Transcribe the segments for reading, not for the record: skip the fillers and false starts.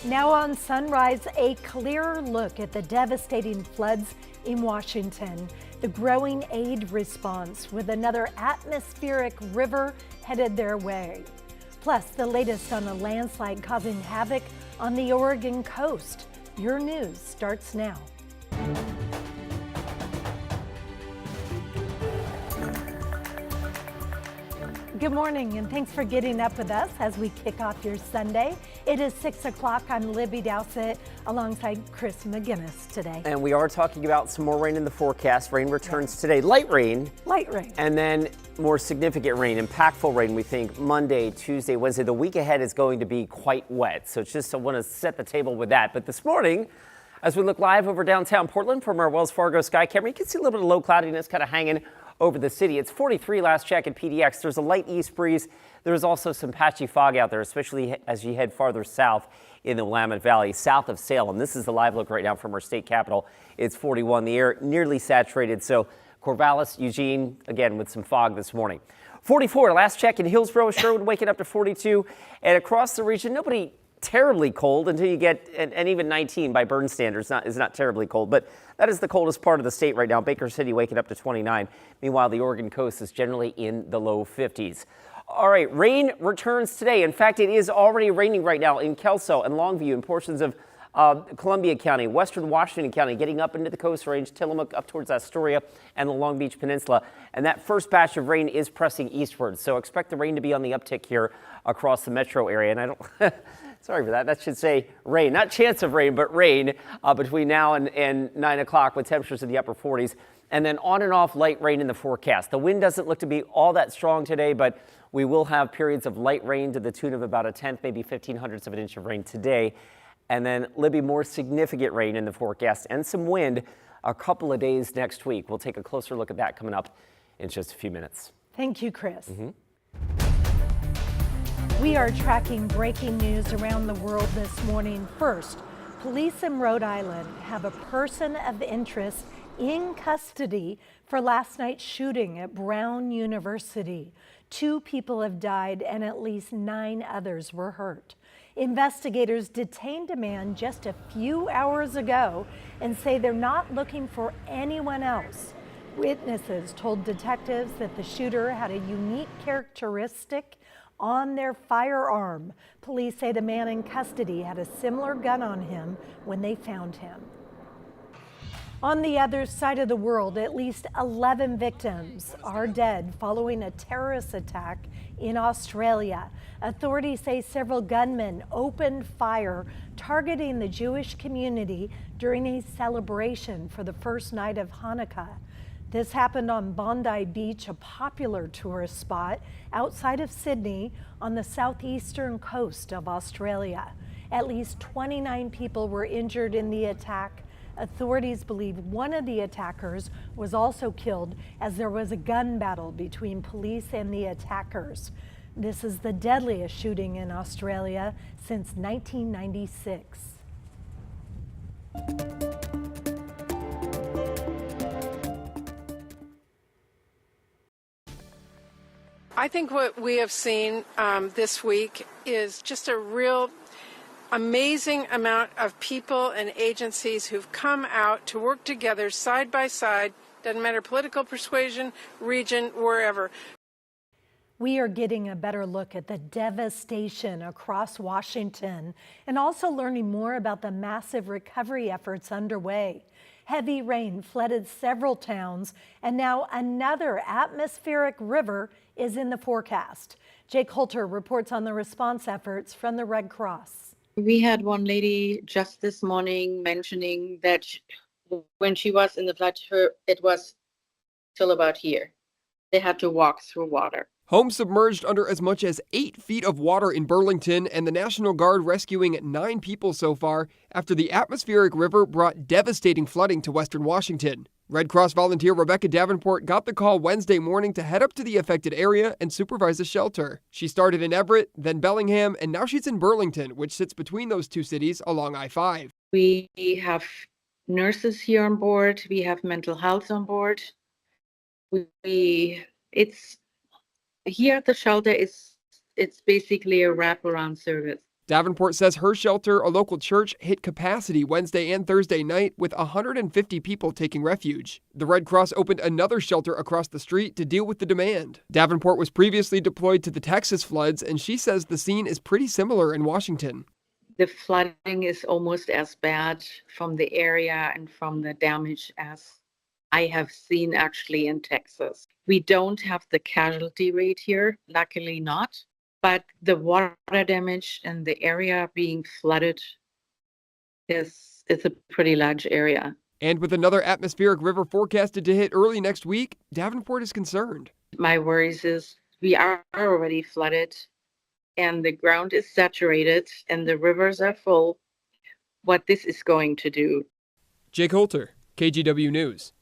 Now on Sunrise, a clearer look at the devastating floods in Washington, the growing aid response with another atmospheric river headed their way. Plus, the latest on a landslide causing havoc on the Oregon coast. Your news starts now. Good morning, and thanks for getting up with us as we kick off your Sunday. It is 6 o'clock. I'm Libby Dowsett alongside Chris McGinnis today. And we are talking about some more rain in the forecast. Rain returns today. Light rain. Light rain. And then more significant rain, impactful rain, we think, Monday, Tuesday, Wednesday. The week ahead is going to be quite wet. So it's just I want to set the table with that. But this morning, as we look live over downtown Portland from our Wells Fargo sky camera, you can see a little bit of low cloudiness kind of hanging over the city. It's 43 last check at PDX. There's a light east breeze. There's also some patchy fog out there, especially as you head farther south in the Willamette Valley, south of Salem. This is the live look right now from our state capitol. It's 41. The air nearly saturated. So Corvallis, Eugene, again, with some fog this morning. 44, last check in Hillsborough, Sherwood, waking up to 42. And across the region, nobody terribly cold until you get, and even 19 by Bern standards is not terribly cold, but that is the coldest part of the state right now. Baker City waking up to 29. Meanwhile, the Oregon coast is generally in the low 50s. All right, rain returns today. In fact, it is already raining right now in Kelso and Longview and portions of Columbia County, western Washington County, getting up into the Coast Range, Tillamook up towards Astoria and the Long Beach Peninsula. And that first batch of rain is pressing eastward. So expect the rain to be on the uptick here across the metro area. And I don't, sorry for that. That should say rain, not chance of rain, but rain between now and 9 o'clock with temperatures in the upper 40s. And then on and off light rain in the forecast. The wind doesn't look to be all that strong today, but we will have periods of light rain to the tune of about a tenth, maybe 0.15 of an inch of rain today. And then, Libby, more significant rain in the forecast and some wind a couple of days next week. We'll take a closer look at that coming up in just a few minutes. Thank you, Chris. We are tracking breaking news around the world this morning. First, police in Rhode Island have a person of interest in custody for last night's shooting at Brown University. 2 people have died and at least 9 others were hurt. Investigators detained a man just a few hours ago and say they're not looking for anyone else. Witnesses told detectives that the shooter had a unique characteristic on their firearm. Police say the man in custody had a similar gun on him when they found him. On the other side of the world, at least 11 victims are dead following a terrorist attack in Australia. Authorities say several gunmen opened fire targeting the Jewish community during a celebration for the first night of Hanukkah. This happened on Bondi Beach, a popular tourist spot outside of Sydney on the southeastern coast of Australia. At least 29 people were injured in the attack. Authorities believe one of the attackers was also killed as there was a gun battle between police and the attackers. This is the deadliest shooting in Australia since 1996. I think what we have seen this week is just a real amazing amount of people and agencies who've come out to work together side by side, doesn't matter political persuasion, region, wherever. We are getting a better look at the devastation across Washington and also learning more about the massive recovery efforts underway. Heavy rain flooded several towns, and now another atmospheric river is in the forecast. Jake Holter reports on the response efforts from the Red Cross. We had one lady just this morning mentioning that when she was in the flood, it was till about here. They had to walk through water. Homes submerged under as much as 8 feet of water in Burlington, and the National Guard rescuing 9 people so far after the atmospheric river brought devastating flooding to western Washington. Red Cross volunteer Rebecca Davenport got the call Wednesday morning to head up to the affected area and supervise the shelter. She started in Everett, then Bellingham, and now she's in Burlington, which sits between those 2 cities along I-5. We have nurses here on board. We have mental health on board. It's here at the shelter. It's basically a wraparound service. Davenport says her shelter, a local church, hit capacity Wednesday and Thursday night with 150 people taking refuge. The Red Cross opened another shelter across the street to deal with the demand. Davenport was previously deployed to the Texas floods, and she says the scene is pretty similar in Washington. The flooding is almost as bad from the area and from the damage as I have seen actually in Texas. We don't have the casualty rate here, luckily not. But the water damage and the area being flooded is a pretty large area. And with another atmospheric river forecasted to hit early next week, Davenport is concerned. My worries is we are already flooded and the ground is saturated and the rivers are full. What this is going to do. Jake Holter, KGW News.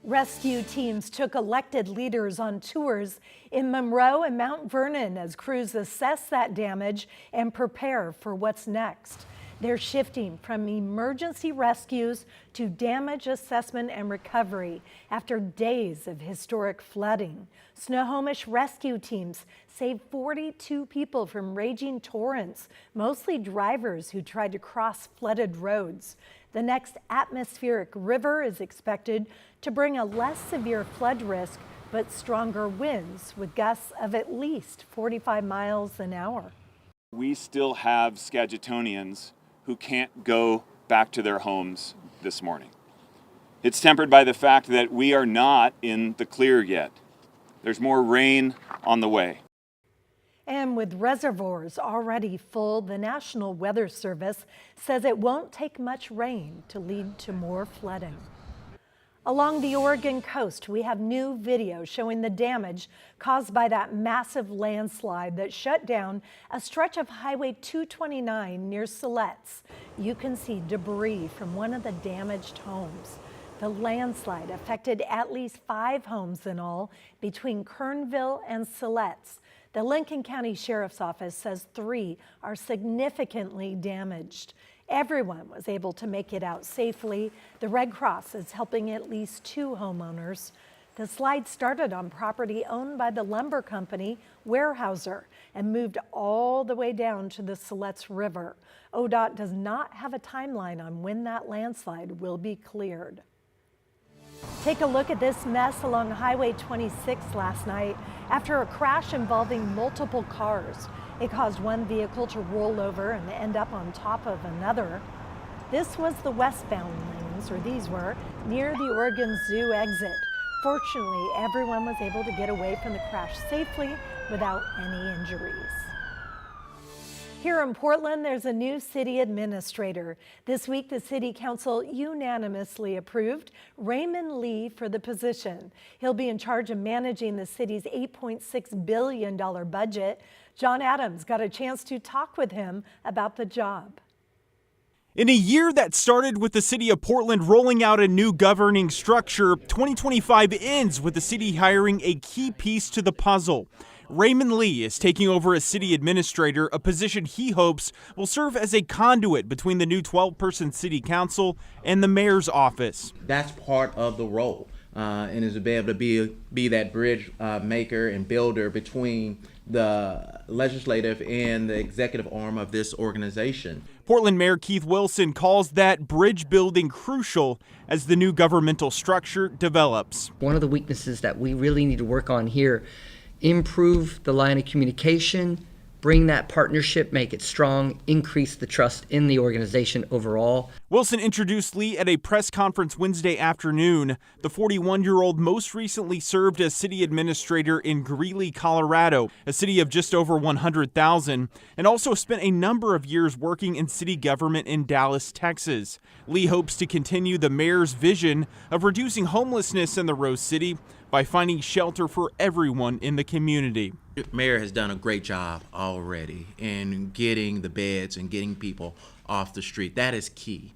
Rescue teams took elected leaders on tours in Monroe and Mount Vernon as crews assess that damage and prepare for what's next. They're shifting from emergency rescues to damage assessment and recovery after days of historic flooding. Snohomish rescue teams saved 42 people from raging torrents, mostly drivers who tried to cross flooded roads. The next atmospheric river is expected to bring a less severe flood risk, but stronger winds with gusts of at least 45 miles an hour. We still have Skagitonians who can't go back to their homes this morning. It's tempered by the fact that we are not in the clear yet. There's more rain on the way. And with reservoirs already full, the National Weather Service says it won't take much rain to lead to more flooding. Along the Oregon coast, we have new video showing the damage caused by that massive landslide that shut down a stretch of Highway 229 near Siletz. You can see debris from one of the damaged homes. The landslide affected at least 5 homes in all between Kernville and Siletz. The Lincoln County Sheriff's Office says 3 are significantly damaged. Everyone was able to make it out safely. The Red Cross is helping at least 2 homeowners. The slide started on property owned by the lumber company Weyerhaeuser and moved all the way down to the Siletz River. ODOT does not have a timeline on when that landslide will be cleared. Take a look at this mess along Highway 26 last night after a crash involving multiple cars. It caused one vehicle to roll over and end up on top of another. This was the westbound lanes, or these were, near the Oregon Zoo exit. Fortunately, everyone was able to get away from the crash safely without any injuries. Here in Portland, there's a new city administrator. This week, the city council unanimously approved Raymond Lee for the position. He'll be in charge of managing the city's $8.6 billion budget. John Adams got a chance to talk with him about the job. In a year that started with the city of Portland rolling out a new governing structure, 2025 ends with the city hiring a key piece to the puzzle. Raymond Lee is taking over as city administrator, a position he hopes will serve as a conduit between the new 12-person city council and the mayor's office. That's part of the role, and is to be able to be that bridge maker and builder between the legislative and the executive arm of this organization. Portland Mayor Keith Wilson calls that bridge building crucial as the new governmental structure develops. One of the weaknesses that we really need to work on here, improve the line of communication, bring that partnership, make it strong, increase the trust in the organization overall. Wilson introduced Lee at a press conference Wednesday afternoon. The 41-year-old most recently served as city administrator in Greeley, Colorado, a city of just over 100,000, and also spent a number of years working in city government in Dallas, Texas. Lee hopes to continue the mayor's vision of reducing homelessness in the Rose City by finding shelter for everyone in the community. The mayor has done a great job already in getting the beds and getting people off the street. That is key.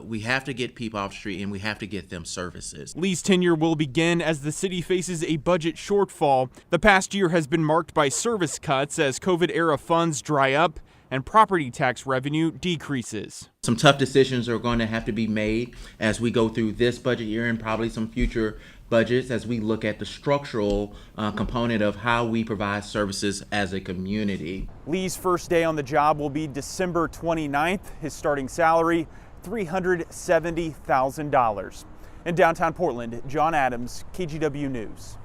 We have to get people off the street and we have to get them services. Lee's tenure will begin as the city faces a budget shortfall. The past year has been marked by service cuts as COVID-era funds dry up and property tax revenue decreases. Some tough decisions are going to have to be made as we go through this budget year and probably some future budgets as we look at the structural component of how we provide services as a community. Lee's first day on the job will be December 29th. His starting salary, $370,000. In downtown Portland, John Adams, KGW News.